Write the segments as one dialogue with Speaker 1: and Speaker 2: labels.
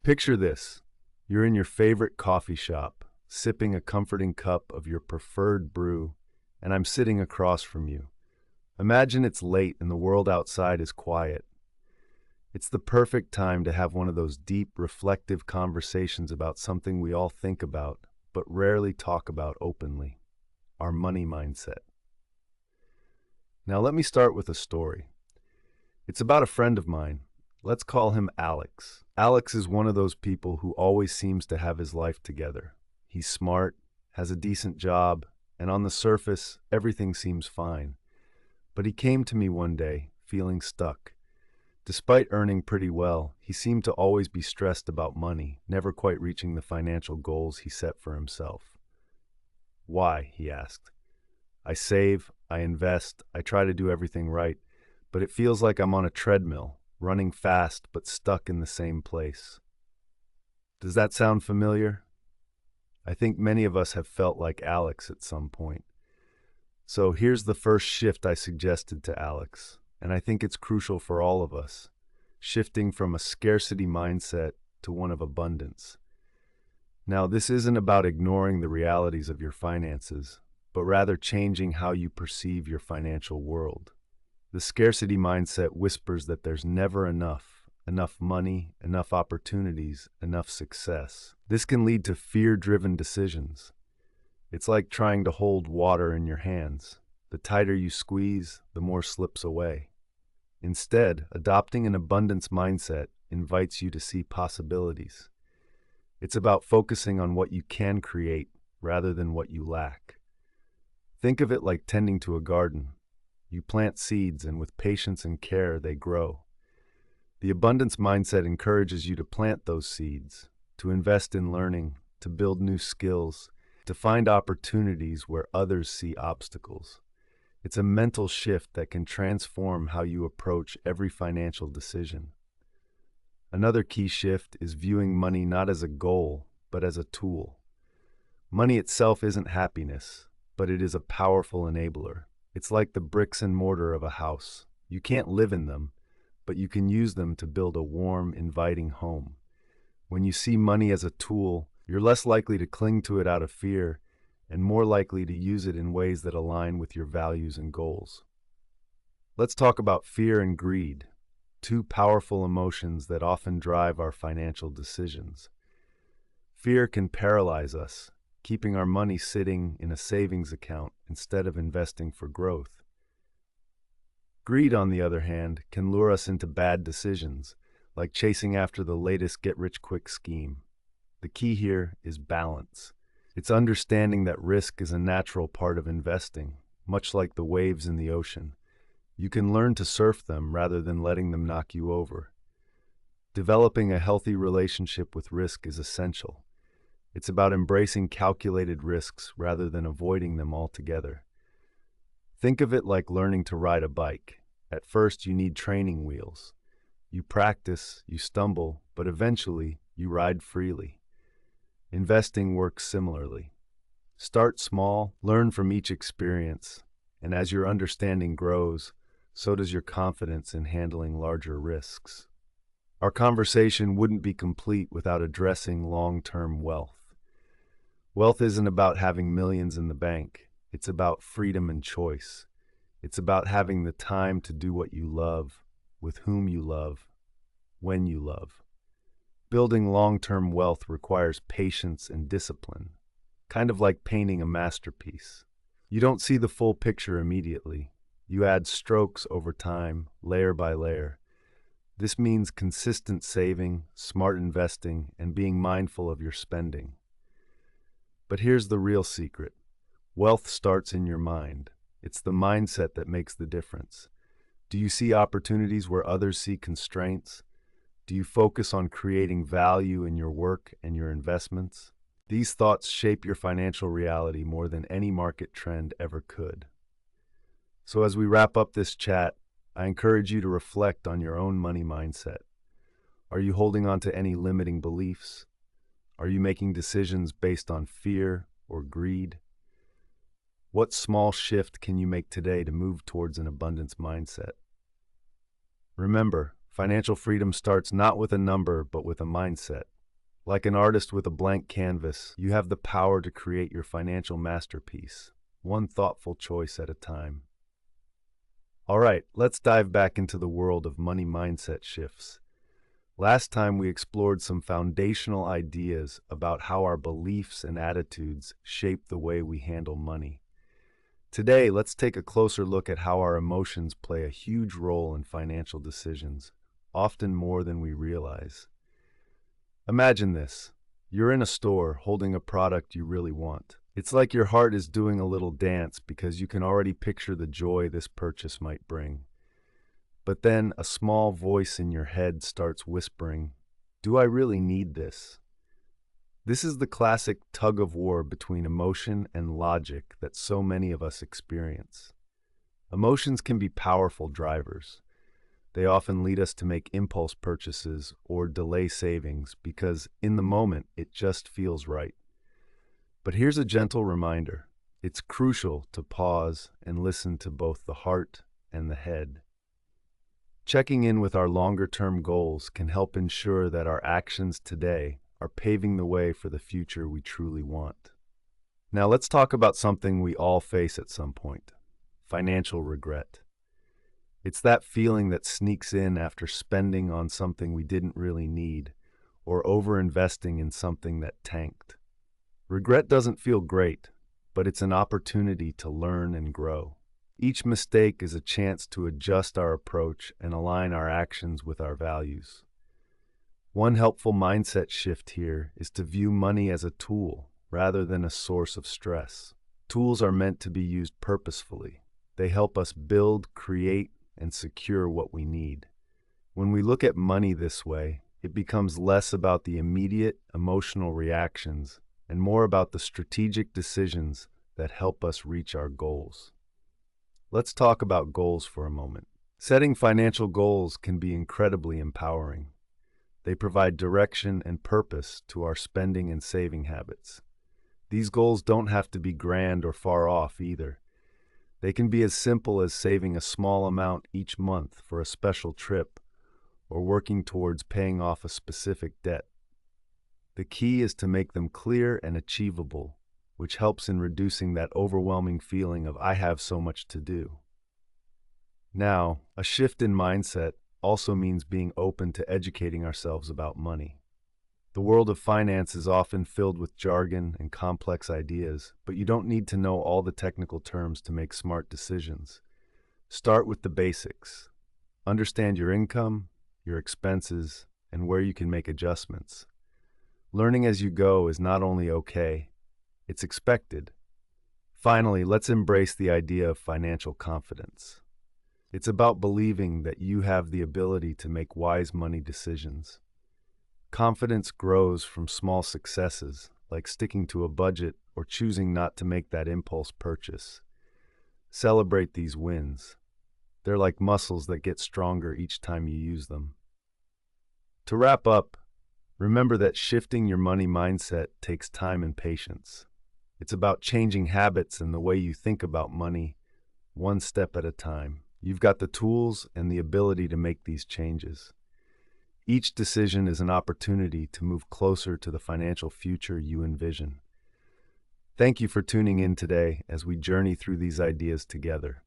Speaker 1: Picture this. You're in your favorite coffee shop, sipping a comforting cup of your preferred brew, and I'm sitting across from you. Imagine it's late and the world outside is quiet. It's the perfect time to have one of those deep, reflective conversations about something we all think about, but rarely talk about openly: our money mindset. Now, let me start with a story. It's about a friend of mine. Let's call him Alex. Alex is one of those people who always seems to have his life together. He's smart, has a decent job, and on the surface, everything seems fine. But he came to me one day, feeling stuck. Despite earning pretty well, he seemed to always be stressed about money, never quite reaching the financial goals he set for himself. Why? He asked. I save, I invest, I try to do everything right, but it feels like I'm on a treadmill, running fast but stuck in the same place. Does that sound familiar? I think many of us have felt like Alex at some point. So here's the first shift I suggested to Alex, and I think it's crucial for all of us: shifting from a scarcity mindset to one of abundance. Now, this isn't about ignoring the realities of your finances, but rather changing how you perceive your financial world. The scarcity mindset whispers that there's never enough money, enough opportunities, enough success. This can lead to fear-driven decisions. It's like trying to hold water in your hands. The tighter you squeeze, the more slips away. Instead, adopting an abundance mindset invites you to see possibilities. It's about focusing on what you can create rather than what you lack. Think of it like tending to a garden. You plant seeds, and with patience and care, they grow. The abundance mindset encourages you to plant those seeds, to invest in learning, to build new skills, to find opportunities where others see obstacles. It's a mental shift that can transform how you approach every financial decision. Another key shift is viewing money not as a goal, but as a tool. Money itself isn't happiness, but it is a powerful enabler. It's like the bricks and mortar of a house. You can't live in them, but you can use them to build a warm, inviting home. When you see money as a tool, you're less likely to cling to it out of fear and more likely to use it in ways that align with your values and goals. Let's talk about fear and greed, two powerful emotions that often drive our financial decisions. Fear can paralyze us, keeping our money sitting in a savings account instead of investing for growth. Greed, on the other hand, can lure us into bad decisions, like chasing after the latest get-rich-quick scheme. The key here is balance. It's understanding that risk is a natural part of investing, much like the waves in the ocean. You can learn to surf them rather than letting them knock you over. Developing a healthy relationship with risk is essential. It's about embracing calculated risks rather than avoiding them altogether. Think of it like learning to ride a bike. At first, you need training wheels. You practice, you stumble, but eventually, you ride freely. Investing works similarly. Start small, learn from each experience, and as your understanding grows, so does your confidence in handling larger risks. Our conversation wouldn't be complete without addressing long-term wealth. Wealth isn't about having millions in the bank. It's about freedom and choice. It's about having the time to do what you love, with whom you love, when you love. Building long-term wealth requires patience and discipline, kind of like painting a masterpiece. You don't see the full picture immediately. You add strokes over time, layer by layer. This means consistent saving, smart investing, and being mindful of your spending. But here's the real secret. Wealth starts in your mind. It's the mindset that makes the difference. Do you see opportunities where others see constraints? Do you focus on creating value in your work and your investments? These thoughts shape your financial reality more than any market trend ever could. So as we wrap up this chat, I encourage you to reflect on your own money mindset. Are you holding on to any limiting beliefs? Are you making decisions based on fear or greed? What small shift can you make today to move towards an abundance mindset? Remember, Financial freedom starts not with a number, but with a mindset. Like an artist with a blank canvas, you have the power to create your financial masterpiece, one thoughtful choice at a time. All right, let's dive back into the world of money mindset shifts. Last time we explored some foundational ideas about how our beliefs and attitudes shape the way we handle money. Today, let's take a closer look at how our emotions play a huge role in financial decisions, often more than we realize. Imagine this. You're in a store holding a product you really want. It's like your heart is doing a little dance because you can already picture the joy this purchase might bring. But then a small voice in your head starts whispering, "Do I really need this?" This is the classic tug of war between emotion and logic that so many of us experience. Emotions can be powerful drivers. They often lead us to make impulse purchases or delay savings because in the moment it just feels right. But here's a gentle reminder. It's crucial to pause and listen to both the heart and the head. Checking in with our longer-term goals can help ensure that our actions today are paving the way for the future we truly want. Now let's talk about something we all face at some point: financial regret. It's that feeling that sneaks in after spending on something we didn't really need or over-investing in something that tanked. Regret doesn't feel great, but it's an opportunity to learn and grow. Each mistake is a chance to adjust our approach and align our actions with our values. One helpful mindset shift here is to view money as a tool rather than a source of stress. Tools are meant to be used purposefully. They help us build, create, and secure what we need. When we look at money this way, it becomes less about the immediate emotional reactions and more about the strategic decisions that help us reach our goals. Let's talk about goals for a moment. Setting financial goals can be incredibly empowering. They provide direction and purpose to our spending and saving habits. These goals don't have to be grand or far off either. They can be as simple as saving a small amount each month for a special trip or working towards paying off a specific debt. The key is to make them clear and achievable, which helps in reducing that overwhelming feeling of "I have so much to do." Now, a shift in mindset also means being open to educating ourselves about money. The world of finance is often filled with jargon and complex ideas, but you don't need to know all the technical terms to make smart decisions. Start with the basics. Understand your income, your expenses, and where you can make adjustments. Learning as you go is not only okay, it's expected. Finally, let's embrace the idea of financial confidence. It's about believing that you have the ability to make wise money decisions. Confidence grows from small successes, like sticking to a budget or choosing not to make that impulse purchase. Celebrate these wins. They're like muscles that get stronger each time you use them. To wrap up, remember that shifting your money mindset takes time and patience. It's about changing habits and the way you think about money, one step at a time. You've got the tools and the ability to make these changes. Each decision is an opportunity to move closer to the financial future you envision. Thank you for tuning in today as we journey through these ideas together.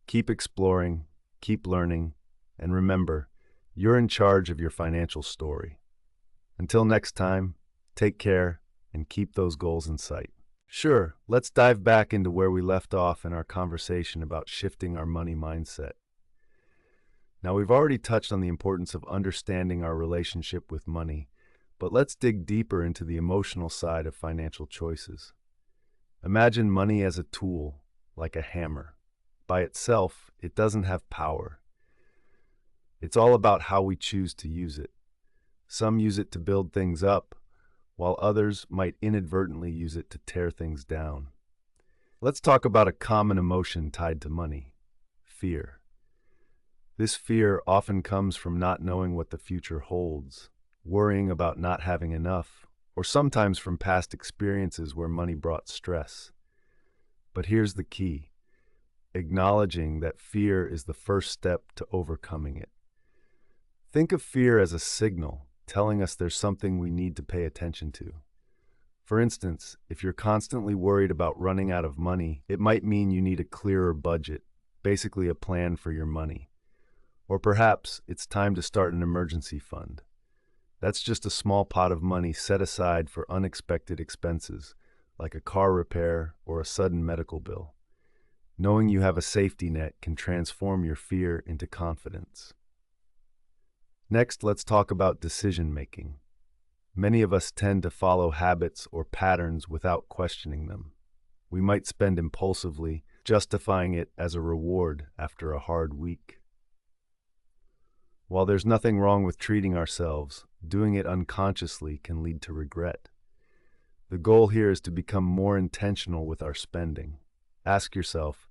Speaker 1: Keep exploring, keep learning, and remember, you're in charge of your financial story. Until next time, take care and keep those goals in sight. Sure, let's dive back into where we left off in our conversation about shifting our money mindset. Now, we've already touched on the importance of understanding our relationship with money, but let's dig deeper into the emotional side of financial choices. Imagine money as a tool, like a hammer. By itself, it doesn't have power. It's all about how we choose to use it. Some use it to build things up, while others might inadvertently use it to tear things down. Let's talk about a common emotion tied to money: fear. This fear often comes from not knowing what the future holds, worrying about not having enough, or sometimes from past experiences where money brought stress. But here's the key: acknowledging that fear is the first step to overcoming it. Think of fear as a signal telling us there's something we need to pay attention to. For instance, if you're constantly worried about running out of money, it might mean you need a clearer budget, basically a plan for your money. Or perhaps it's time to start an emergency fund. That's just a small pot of money set aside for unexpected expenses, like a car repair or a sudden medical bill. Knowing you have a safety net can transform your fear into confidence. Next, let's talk about decision making. Many of us tend to follow habits or patterns without questioning them. We might spend impulsively, justifying it as a reward after a hard week. While there's nothing wrong with treating ourselves, doing it unconsciously can lead to regret. The goal here is to become more intentional with our spending. Ask yourself,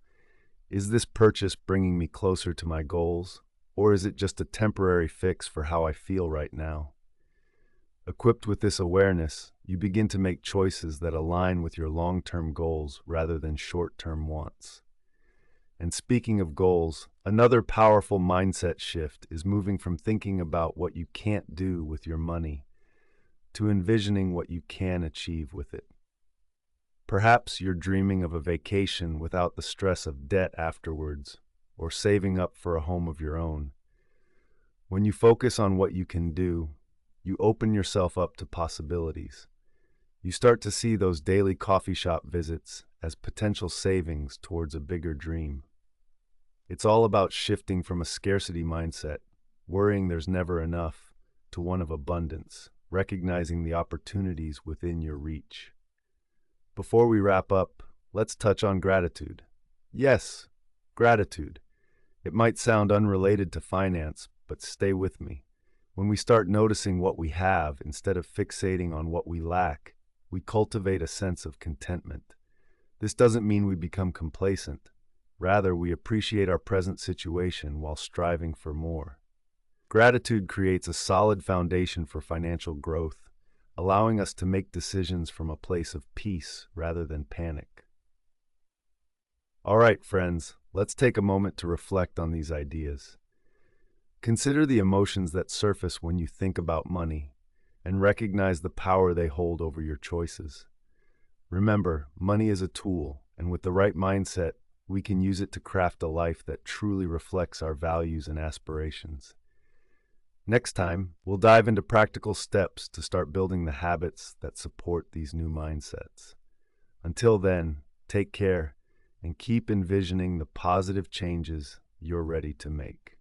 Speaker 1: is this purchase bringing me closer to my goals, or is it just a temporary fix for how I feel right now? Equipped with this awareness, you begin to make choices that align with your long-term goals rather than short-term wants. And speaking of goals, another powerful mindset shift is moving from thinking about what you can't do with your money to envisioning what you can achieve with it. Perhaps you're dreaming of a vacation without the stress of debt afterwards, or saving up for a home of your own. When you focus on what you can do, you open yourself up to possibilities. You start to see those daily coffee shop visits as potential savings towards a bigger dream. It's all about shifting from a scarcity mindset, worrying there's never enough, to one of abundance, recognizing the opportunities within your reach. Before we wrap up, let's touch on gratitude. Yes, gratitude. It might sound unrelated to finance, but stay with me. When we start noticing what we have instead of fixating on what we lack, we cultivate a sense of contentment. This doesn't mean we become complacent. Rather, we appreciate our present situation while striving for more. Gratitude creates a solid foundation for financial growth, allowing us to make decisions from a place of peace rather than panic. All right, friends, let's take a moment to reflect on these ideas. Consider the emotions that surface when you think about money, and recognize the power they hold over your choices. Remember, money is a tool, and with the right mindset, we can use it to craft a life that truly reflects our values and aspirations. Next time, we'll dive into practical steps to start building the habits that support these new mindsets. Until then, take care and keep envisioning the positive changes you're ready to make.